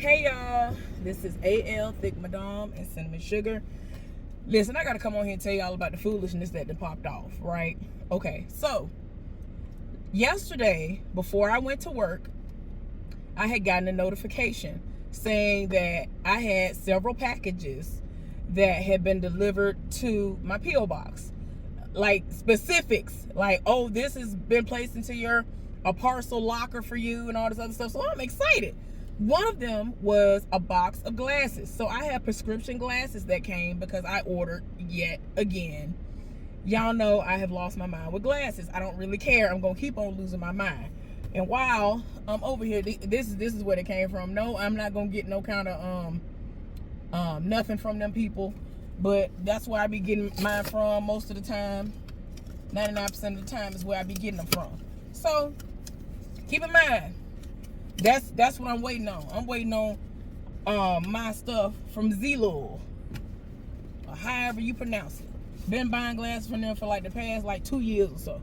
Hey y'all, this is AL Thick Madame and Cinnamon Sugar. Listen, I gotta come on here and tell y'all about the foolishness that done popped off, right? Okay, so yesterday before I went to work, I had gotten a notification saying that I had several packages that had been delivered to my P.O. box. Like specifics, like, oh, this has been placed into a parcel locker for you and all this other stuff. So I'm excited. One of them was a box of glasses. So I have prescription glasses that came because I ordered yet again. Y'all know I have lost my mind with glasses. I don't really care. I'm gonna keep on losing my mind. And while I'm over here, this is where it came from. No, I'm not gonna get no kind of nothing from them people, but that's where I be getting mine from most of the time. 99% of the time is where I be getting them from. So keep in mind, that's what I'm waiting on. I'm waiting on my stuff from Zillow, or however you pronounce it. Been buying glasses from them for like the past 2 years or so.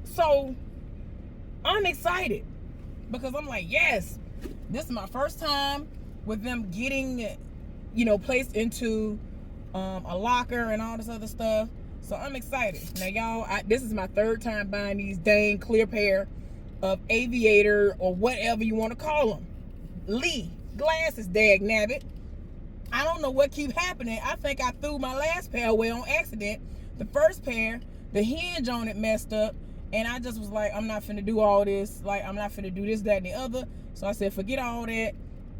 So I'm excited because I'm like, yes, this is my first time with them getting, placed into a locker and all this other stuff. So I'm excited. Now, y'all, this is my third time buying these dang clear pair of aviator or whatever you want to call them. Lee glasses, dag nabbit. I don't know what keeps happening. I think I threw my last pair away on accident. The first pair, the hinge on it messed up. And I just was like, I'm not finna do all this. Like, I'm not finna do this, that, and the other. So I said, forget all that.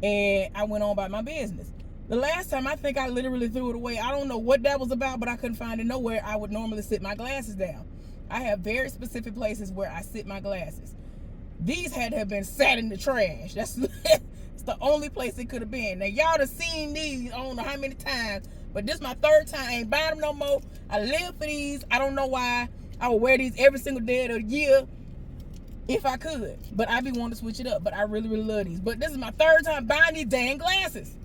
And I went on about my business. The last time, I think I literally threw it away. I don't know what that was about, but I couldn't find it nowhere. I would normally sit my glasses down. I have very specific places where I sit my glasses. These had to have been sat in the trash. That's it's the only place it could have been. Now, y'all have seen these, I don't know how many times, but this is my third time. I ain't buying them no more. I live for these. I don't know why. I would wear these every single day of the year if I could. But I be wanting to switch it up. But I really, really love these. But this is my third time buying these dang glasses.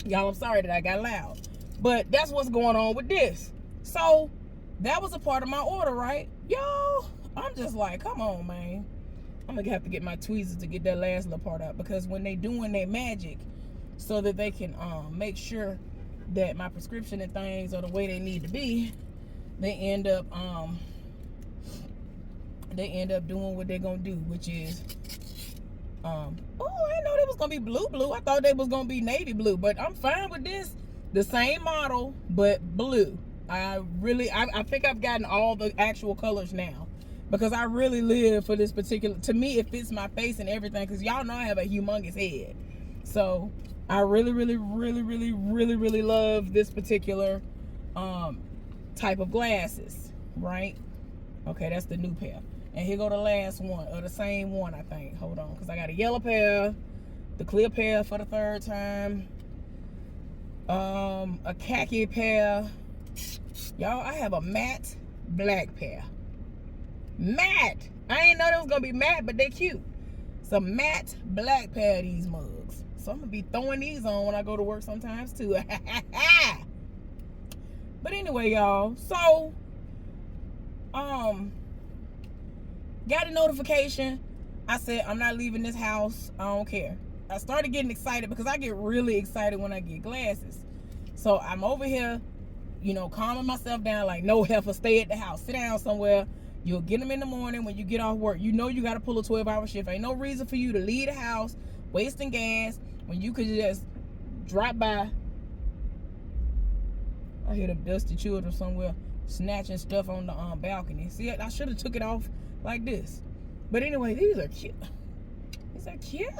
Y'all, I'm sorry that I got loud. But that's what's going on with this. So, that was a part of my order, right? Yo, I'm just like, come on, man. I'm going to have to get my tweezers to get that last little part out. Because when they doing their magic so that they can make sure that my prescription and things are the way they need to be, they end up doing what they're gonna do, which is oh, I didn't know they was gonna be blue. I thought they was gonna be navy blue, but I'm fine with this. The same model, but blue. I think I've gotten all the actual colors now because I really live for this particular. To me, it fits my face and everything because y'all know I have a humongous head. So I really, really, really, really, really, really love this particular type of glasses, right? Okay, that's the new pair. And here go the last one, or the same one, I think. Hold on, because I got a yellow pair, the clear pair for the third time, a khaki pair. Y'all, I have a matte black pair. Matte! I ain't know they was going to be matte, but they cute. It's a matte black pair of these mugs. So I'm going to be throwing these on when I go to work sometimes, too. But anyway, y'all, so got a notification. I said, I'm not leaving this house. I don't care. I started getting excited because I get really excited when I get glasses. So I'm over here, calming myself down like, no heifer, stay at the house. Sit down somewhere. You'll get them in the morning when you get off work. You know you got to pull a 12-hour shift. Ain't no reason for you to leave the house wasting gas when you could just drop by. I hear the dusty children somewhere snatching stuff on the balcony. See, I should have took it off like this. But anyway, these are cute. These are cute.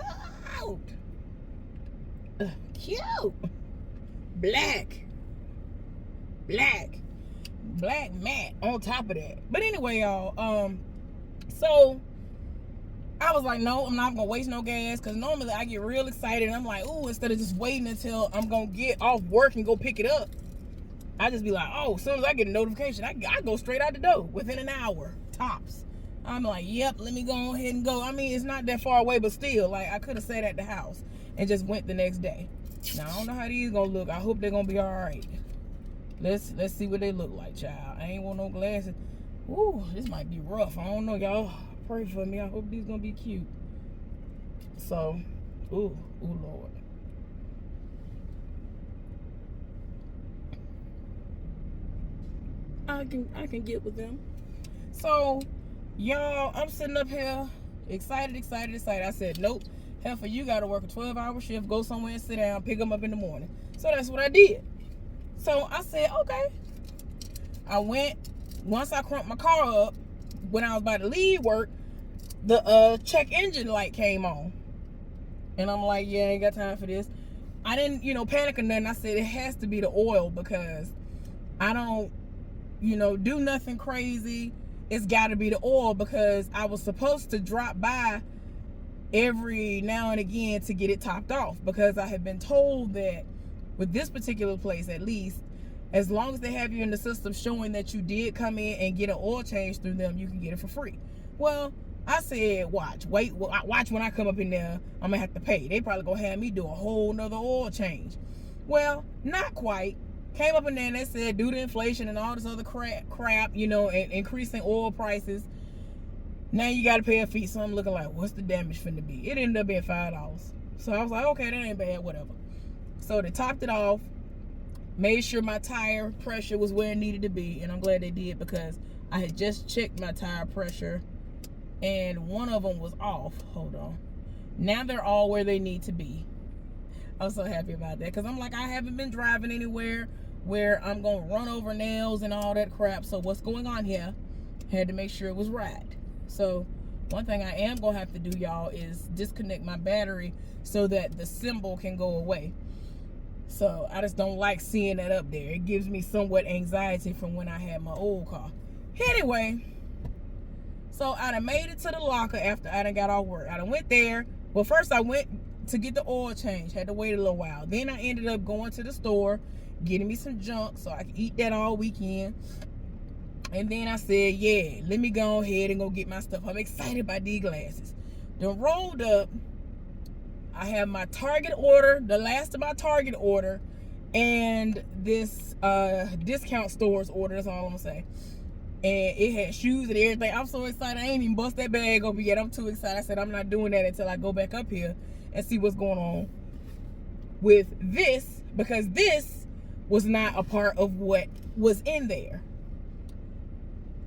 Cute. Black matte on top of that. But anyway, y'all, so I was like, no, I'm not gonna waste no gas, because normally I get real excited and I'm like, ooh, instead of just waiting until I'm gonna get off work and go pick it up, I just be like, oh, as soon as I get a notification, I go straight out the door within an hour, tops. I'm like, yep, let me go ahead and go. I mean, it's not that far away, but still, like, I could have sat at the house and just went the next day. Now, I don't know how these gonna look. I hope they're gonna be all right. Let's see what they look like, child. I ain't want no glasses. Ooh, this might be rough. I don't know, y'all. Pray for me. I hope these gonna be cute. So, ooh, Lord. I can get with them. So, y'all, I'm sitting up here excited. I said, nope, Heifer, you got to work a 12-hour shift, go somewhere and sit down, pick them up in the morning. So that's what I did. So I said, okay. I went, once I crunked my car up, when I was about to leave work, the check engine light came on. And I'm like, yeah, I ain't got time for this. I didn't, panic or nothing. I said, it has to be the oil because I don't, do nothing crazy. It's got to be the oil because I was supposed to drop by every now and again to get it topped off because I had been told that with this particular place, at least, as long as they have you in the system showing that you did come in and get an oil change through them, you can get it for free. Well, I said, watch when I come up in there, I'm gonna have to pay. They probably gonna have me do a whole nother oil change. Well, not quite. Came up in there and they said due to inflation and all this other crap, and increasing oil prices, now you gotta pay a fee. So I'm looking like, what's the damage finna be? It ended up being $5. So I was like, okay, that ain't bad, whatever. So they topped it off, made sure my tire pressure was where it needed to be, and I'm glad they did because I had just checked my tire pressure and one of them was off. Hold on. Now they're all where they need to be. I'm so happy about that because I'm like, I haven't been driving anywhere where I'm going to run over nails and all that crap. So what's going on here? Had to make sure it was right. So one thing I am going to have to do, y'all, is disconnect my battery so that the symbol can go away. So I just don't like seeing that up there. It gives me somewhat anxiety from when I had my old car. Anyway, so I done made it to the locker after I done got off work. I done went there. Well, first I went to get the oil change. Had to wait a little while. Then I ended up going to the store, getting me some junk so I could eat that all weekend. And then I said, yeah, let me go ahead and go get my stuff. I'm excited about these glasses. Then rolled up. I have my Target order, the last of my Target order, and this discount stores order. That's all I'm gonna say. And it had shoes and everything. I'm so excited. I ain't even bust that bag over yet. I'm too excited. I said I'm not doing that until I go back up here and see what's going on with this, because this was not a part of what was in there.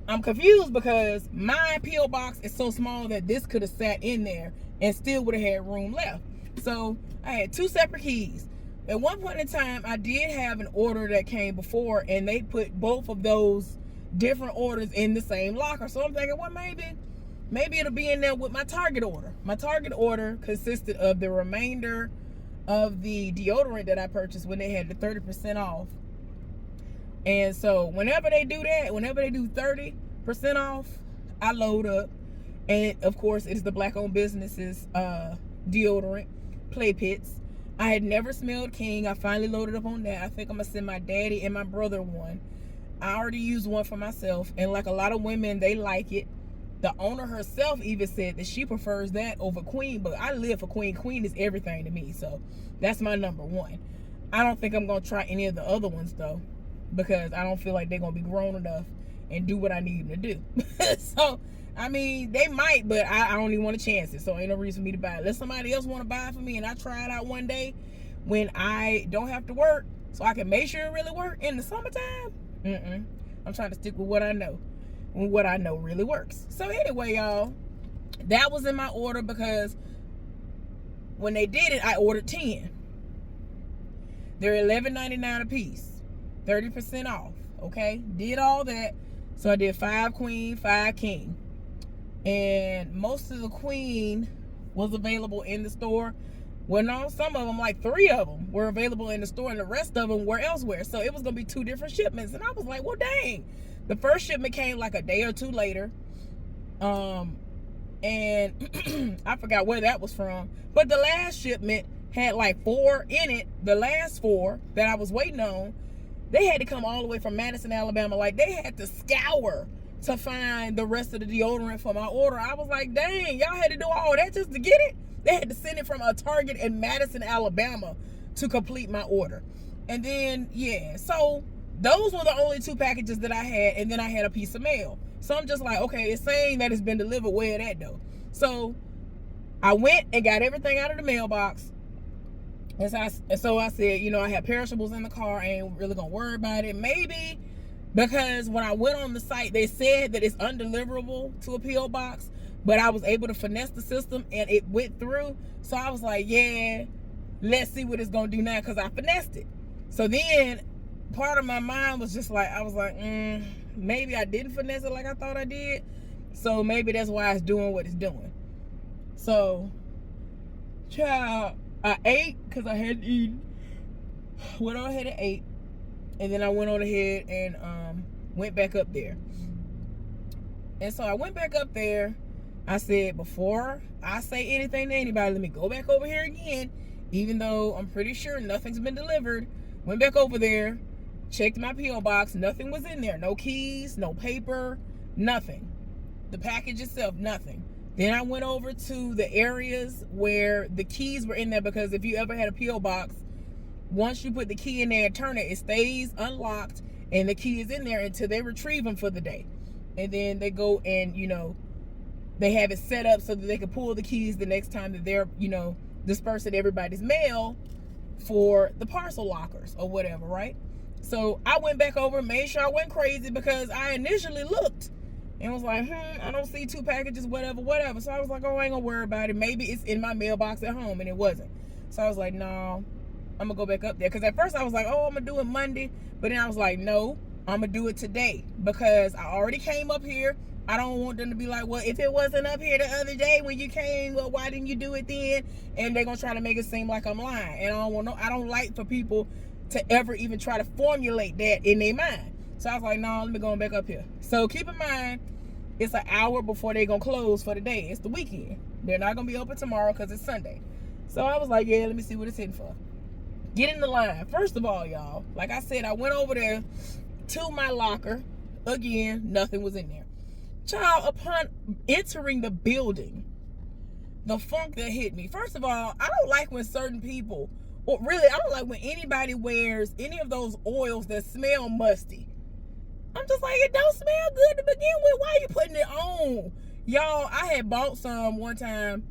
I'm confused because my P.O. box is so small that this could have sat in there and still would have had room left. So I had two separate keys. At one point in time, I did have an order that came before, and they put both of those different orders in the same locker. So I'm thinking, well, maybe it'll be in there with my Target order. My Target order consisted of the remainder of the deodorant that I purchased when they had the 30% off. And so whenever they do that, whenever they do 30% off, I load up. And of course, it's the Black-owned businesses deodorant, Play Pits. I had never smelled King. I finally loaded up on that. I think I'm gonna send my daddy and my brother one. I already used one for myself, and like a lot of women, they like it. The owner herself even said that she prefers that over Queen, but I live for Queen. Queen is everything to me, so that's my number one. I don't think I'm gonna try any of the other ones though, because I don't feel like they're gonna be grown enough and do what I need them to do. So I mean, they might, but I don't even want to chance it, so ain't no reason for me to buy it. Unless somebody else want to buy it for me and I try it out one day when I don't have to work, so I can make sure it really work in the summertime. I'm trying to stick with what I know, and what I know really works. So anyway, y'all, that was in my order because when they did it, I ordered 10. They're $11.99 a piece, 30% off. Okay, did all that. So I did 5 Queen, 5 King, and most of the Queen was available in the store. Well, no, some of them, like 3 of them, were available in the store, and the rest of them were elsewhere. So it was going to be 2 different shipments. And I was like, well, dang. The first shipment came like a day or 2 later. And I forgot where that was from. But the last shipment had like 4 in it. The last 4 that I was waiting on, they had to come all the way from Madison, Alabama. Like, they had to scour to find the rest of the deodorant for my order. I was like, dang, y'all had to do all that just to get it? They had to send it from a Target in Madison, Alabama to complete my order. And then, yeah, so those were the only 2 packages that I had, and then I had a piece of mail. So I'm just like, okay, it's saying that it's been delivered. Where that though? So I went and got everything out of the mailbox. And so I said, you know, I had perishables in the car. I ain't really gonna worry about it. Maybe because when I went on the site, they said that it's undeliverable to a P.O. box, but I was able to finesse the system and it went through. So I was like, yeah, let's see what it's gonna do now, because I finessed it. So then part of my mind was just like, I was like, maybe I didn't finesse it like I thought I did. So maybe that's why it's doing what it's doing. So, child, I ate because I hadn't eaten. Went on ahead and ate. And then I went on ahead and went back up there. And so I went back up there. I said, before I say anything to anybody, let me go back over here again. Even though I'm pretty sure nothing's been delivered. Went back over there. Checked my P.O. box. Nothing was in there. No keys, no paper, nothing. The package itself, nothing. Then I went over to the areas where the keys were in there, because if you ever had a P.O. box, once you put the key in there and turn it, it stays unlocked and the key is in there until they retrieve them for the day. And then they go and, you know, they have it set up so that they can pull the keys the next time that they're, you know, dispersing everybody's mail for the parcel lockers or whatever, right? So I went back over, made sure I went crazy, because I initially looked and was like, I don't see 2 packages, whatever. So I was like, oh, I ain't gonna worry about it. Maybe it's in my mailbox at home, and it wasn't. So I was like, no, I'm gonna go back up there. Because at first I was like, oh, I'm gonna do it Monday. But then I was like, no, I'm gonna do it today, because I already came up here. I don't want them to be like, well, if it wasn't up here the other day when you came, well, why didn't you do it then? And they're gonna try to make it seem like I'm lying. And I don't like for people to ever even try to formulate that in their mind. So I was like, no, let me go back up here. So keep in mind, it's an hour before they're gonna close for the day. It's the weekend. They're not gonna be open tomorrow because it's Sunday. So I was like, yeah, let me see what it's in for. Get in the line. First of all, y'all, like I said, I went over there to my locker. Again, nothing was in there. Child, upon entering the building, the funk that hit me. First of all, I don't like when certain people, or really, I don't like when anybody wears any of those oils that smell musty. I'm just like, it don't smell good to begin with. Why are you putting it on? Y'all, I had bought some one time,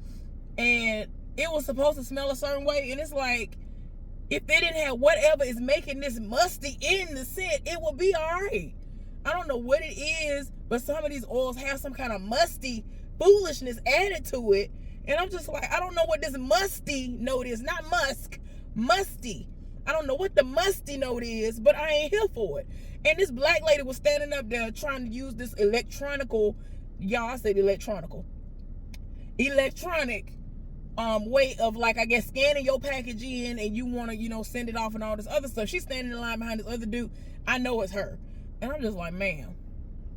and it was supposed to smell a certain way, and it's like, if they didn't have whatever is making this musty in the scent, it would be all right. I don't know what it is, but some of these oils have some kind of musty foolishness added to it. And I'm just like, I don't know what this musty note is. Not musk, musty. I don't know what the musty note is, but I ain't here for it. And this black lady was standing up there trying to use this electronic way of, like, I guess, scanning your package in, and you want to, you know, send it off and all this other stuff. She's standing in line behind this other dude. I know it's her. And I'm just like, ma'am,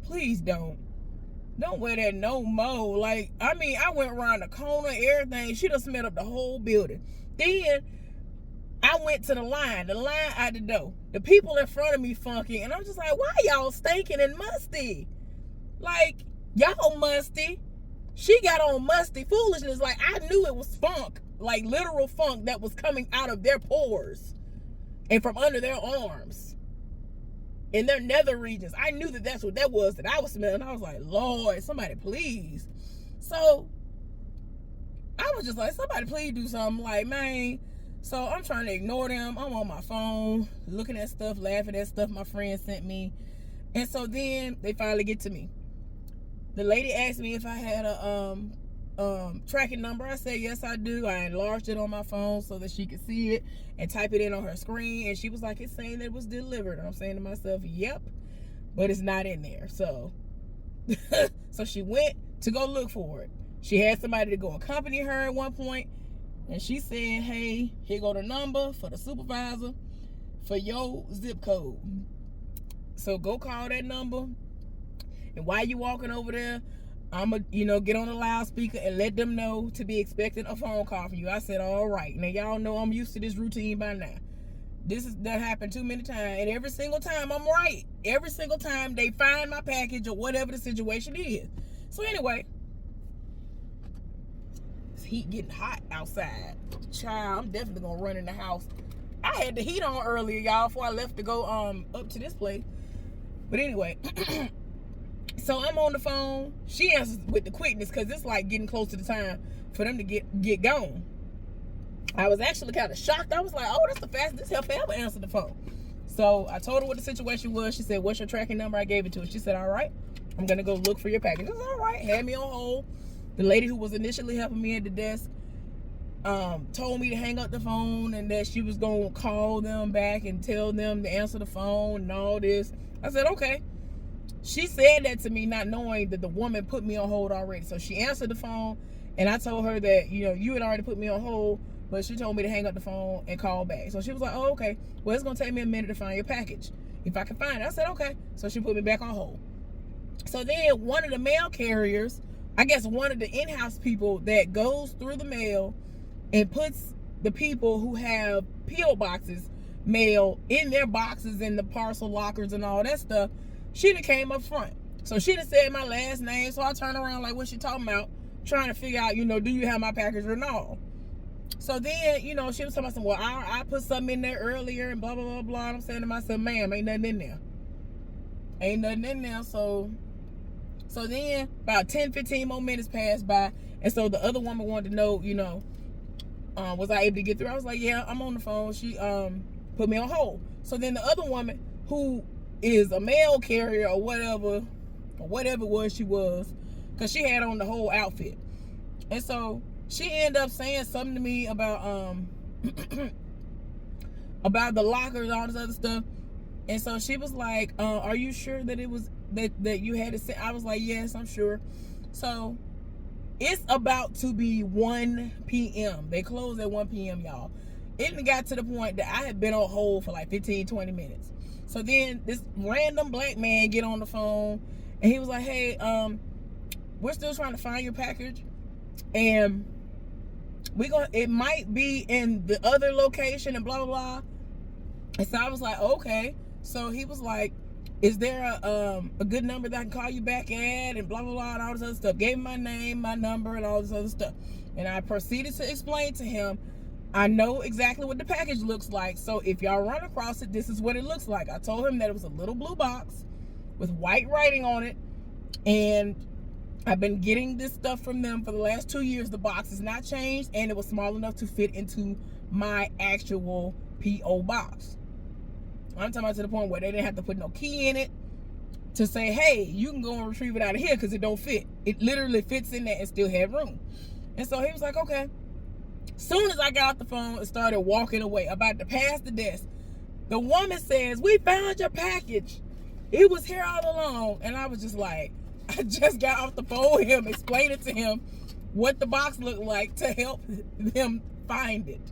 please don't wear that no more. Like, I mean, I went around the corner, everything. She done smelled up the whole building. Then I went to the line out the door. The people in front of me funky, and I'm just like, why y'all stinking and musty? Like, y'all musty. She got on musty foolishness. Like, I knew it was funk, like literal funk that was coming out of their pores and from under their arms in their nether regions. I knew that that's what that was that I was smelling. I was like, Lord, somebody please. So I was just like, somebody please do something. Like, man. So I'm trying to ignore them. I'm on my phone looking at stuff, laughing at stuff my friend sent me. And so then they finally get to me. The lady asked me if I had a tracking number. I said, yes, I do. I enlarged it on my phone so that she could see it and type it in on her screen. And she was like, it's saying that it was delivered. And I'm saying to myself, yep, but it's not in there. So, so she went to go look for it. She had somebody to go accompany her at one point. And she said, hey, here go the number for the supervisor for your zip code. So go call that number. And while you walking over there, I'ma, get on the loudspeaker and let them know to be expecting a phone call from you. I said, all right. Now, y'all know I'm used to this routine by now. That happened too many times. And every single time I'm right. Every single time they find my package or whatever the situation is. So anyway, it's heat getting hot outside. Child, I'm definitely gonna run in the house. I had the heat on earlier, y'all, before I left to go up to this place. But anyway, So I'm on the phone. She answers with the quickness because it's like getting close to the time for them to get gone. I was actually kind of shocked. I was like, oh, that's the fastest help ever answered the phone. So I told her what the situation was. She said, what's your tracking number? I gave it to her. She said, all right, I'm going to go look for your package. I said, all right. Had me on hold. The lady who was initially helping me at the desk told me to hang up the phone and that she was going to call them back and tell them to answer the phone and all this. I said, okay. She said that to me not knowing that the woman put me on hold already. So she answered the phone and I told her that, you had already put me on hold, but she told me to hang up the phone and call back. So she was like, oh, okay. Well, it's going to take me a minute to find your package. If I can find it. I said, okay. So she put me back on hold. So then one of the mail carriers, I guess one of the in-house people that goes through the mail and puts the people who have P.O. boxes mail in their boxes in the parcel lockers and all that stuff, she done came up front. So she done said my last name. So I turned around like, what she talking about? Trying to figure out, do you have my package or not? So then, she was talking about well, I put something in there earlier and blah, blah, blah, blah. And I'm saying to myself, ma'am, ain't nothing in there. Ain't nothing in there. So then about 10, 15 more minutes passed by. And so the other woman wanted to know, was I able to get through? I was like, yeah, I'm on the phone. She put me on hold. So then the other woman who is a mail carrier or whatever it was she was, because she had on the whole outfit. And so she ended up saying something to me about about the lockers and all this other stuff. And so she was like, are you sure that it was that you had to send? I was like, yes, I'm sure. So it's about to be 1 p.m. They closed at 1 p.m., y'all. It got to the point that I had been on hold for like 15, 20 minutes. So then this random black man get on the phone and he was like, hey, we're still trying to find your package. And it might be in the other location and blah, blah, blah. And so I was like, okay. So he was like, is there a good number that I can call you back at and blah, blah, blah, and all this other stuff. Gave him my name, my number, and all this other stuff. And I proceeded to explain to him, I know exactly what the package looks like. So if y'all run across it, this is what it looks like. I told him that it was a little blue box with white writing on it. And I've been getting this stuff from them for the last 2 years. The box is not changed, and it was small enough to fit into my actual P.O. box. I'm talking about to the point where they didn't have to put no key in it to say, hey, you can go and retrieve it out of here because it don't fit. It literally fits in there and still had room. And so he was like, okay. Soon as I got off the phone and started walking away, about to pass the desk, the woman says, we found your package. It was here all along. And I was just like, I just got off the phone with him, explaining to him what the box looked like to help them find it.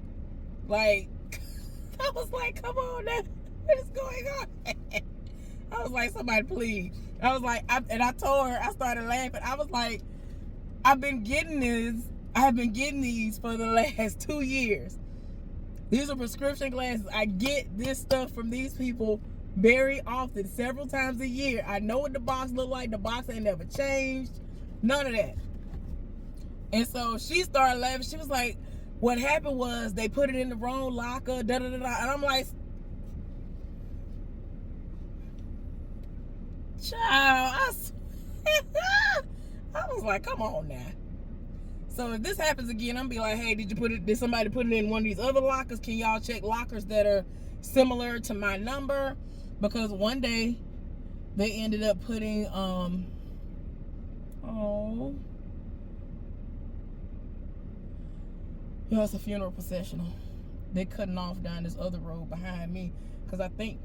Like, I was like, come on now. What is going on? I was like, somebody please. I was like, and I told her, I started laughing. I was like, I have been getting these for the last 2 years. These are prescription glasses. I get this stuff from these people very often, several times a year. I know what the box look like. The box ain't never changed. None of that. And so she started laughing. She was like, what happened was they put it in the wrong locker, da da da da. And I'm like, child, I was like, come on now. So if this happens again, I'm be like, hey, did somebody put it in one of these other lockers? Can y'all check lockers that are similar to my number? Because one day they ended up putting it's a funeral processional. They're cutting off down this other road behind me. Because I think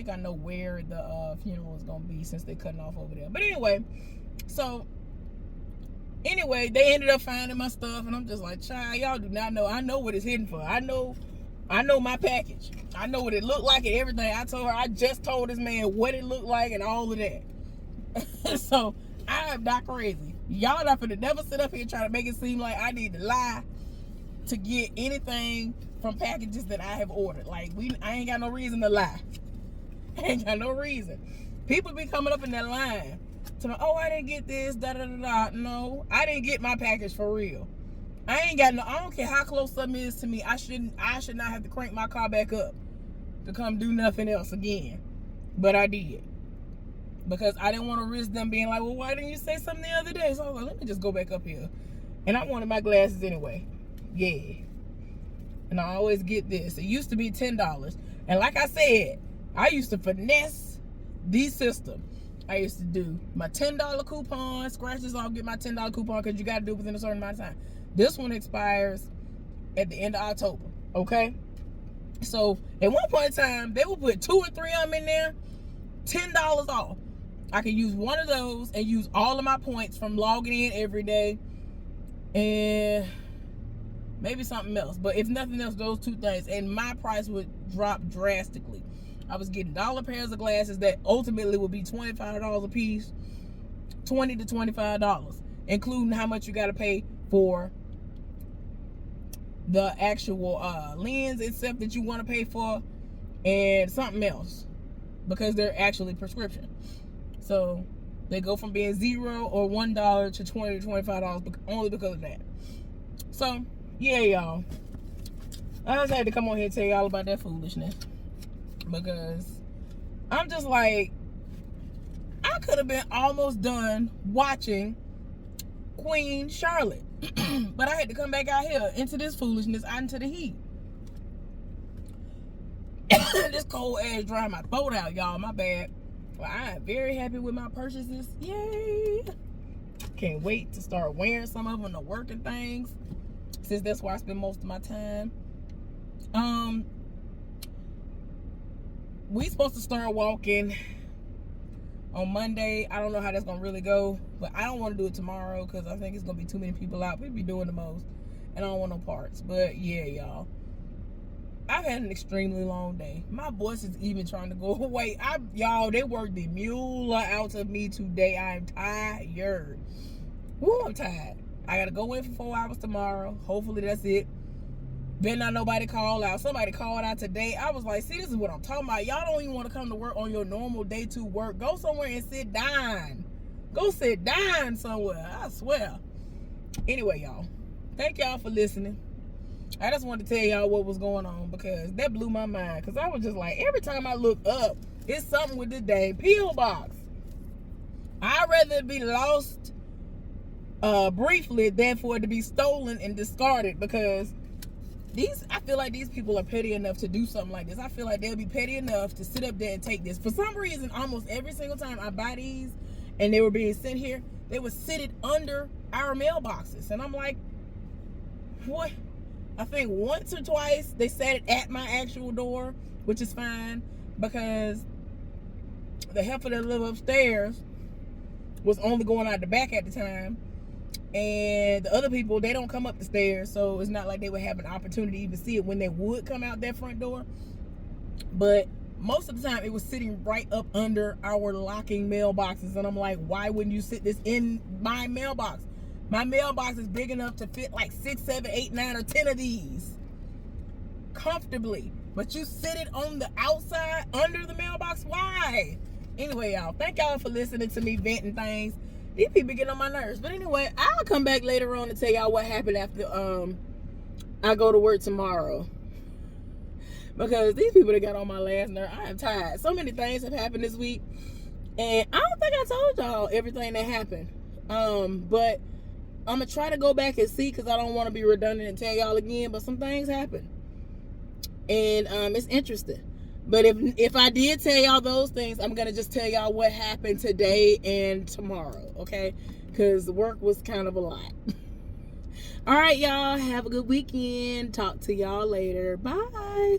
I know where the funeral is going to be since they're cutting off over there. But anyway, they ended up finding my stuff. And I'm just like, child, y'all do not know. I know what it's hidden for. I know my package. I know what it looked like and everything. I just told this man what it looked like and all of that. So, I am not crazy. Y'all not finna never sit up here trying to make it seem like I need to lie to get anything from packages that I have ordered. Like, I ain't got no reason to lie. I ain't got no reason. People be coming up in that line to me, oh, I didn't get this, da da da da. No, I didn't get my package for real. I don't care how close something is to me. I should not have to crank my car back up to come do nothing else again. But I did. because I didn't want to risk them being like, well, why didn't you say something the other day? So I was like, let me just go back up here. And I wanted my glasses anyway. Yeah. And I always get this. It used to be $10. And like I said, I used to finesse the system. I used to do my $10 coupon, scratch this off, get my $10 coupon, because you got to do it within a certain amount of time. This one expires at the end of October, okay? So at one point in time, they would put 2 or 3 of them in there, $10 off. I could use one of those and use all of my points from logging in every day and maybe something else. But if nothing else, those 2 things, and my price would drop drastically. I was getting dollar pairs of glasses that ultimately would be $25 a piece, $20 to $25, including how much you got to pay for the actual lens itself that you want to pay for, and something else, because they're actually prescription. So they go from being $0 or $1 to $20 to $25 only because of that. So yeah, y'all, I just had to come on here and tell y'all about that foolishness, because I'm just like, I could have been almost done watching Queen Charlotte. But I had to come back out here into this foolishness, out into the heat. This cold ass drying my throat out, y'all. My bad. Well, I am very happy with my purchases. Yay! Can't wait to start wearing some of them to work and things, since that's where I spend most of my time. We supposed to start walking on Monday. I don't know how that's gonna really go, but I don't want to do it tomorrow because I think it's gonna be too many people out. We'd be doing the most, and I don't want no parts. But yeah, y'all, I've had an extremely long day. My voice is even trying to go away. Y'all, they worked the mule out of me today. I'm tired. Woo, I'm tired. I gotta go in for 4 hours tomorrow. Hopefully that's it. Better not nobody call out. Somebody called out today. I was like, see, this is what I'm talking about. Y'all don't even want to come to work on your normal day to work. Go somewhere and sit down. Go sit down somewhere. I swear. Anyway, y'all, thank y'all for listening. I just wanted to tell y'all what was going on, because that blew my mind. Because I was just like, every time I look up, it's something with this dang P.O. box. I'd rather it be lost briefly than for it to be stolen and discarded, because I feel like these people are petty enough to do something like this. I feel like they'll be petty enough to sit up there and take this. For some reason, almost every single time I buy these and they were being sent here, they were sitting under our mailboxes. And I'm like, what? I think once or twice they sat it at my actual door, which is fine, because the heifer that lived upstairs was only going out the back at the time. And the other people, they don't come up the stairs, so it's not like they would have an opportunity to even see it when they would come out that front door. But most of the time, it was sitting right up under our locking mailboxes. And I'm like, why wouldn't you sit this in my mailbox? My mailbox is big enough to fit like 6, 7, 8, 9, or 10 of these comfortably. But you sit it on the outside under the mailbox? Why? Anyway, y'all, thank y'all for listening to me venting things. These people get on my nerves. But anyway, I'll come back later on to tell y'all what happened after I go to work tomorrow. Because these people that got on my last nerve, I am tired. So many things have happened this week. And I don't think I told y'all everything that happened. But I'm going to try to go back and see, because I don't want to be redundant and tell y'all again. But some things happened. And it's interesting. But if I did tell y'all those things, I'm going to just tell y'all what happened today and tomorrow, okay? Because the work was kind of a lot. All right, y'all. Have a good weekend. Talk to y'all later. Bye.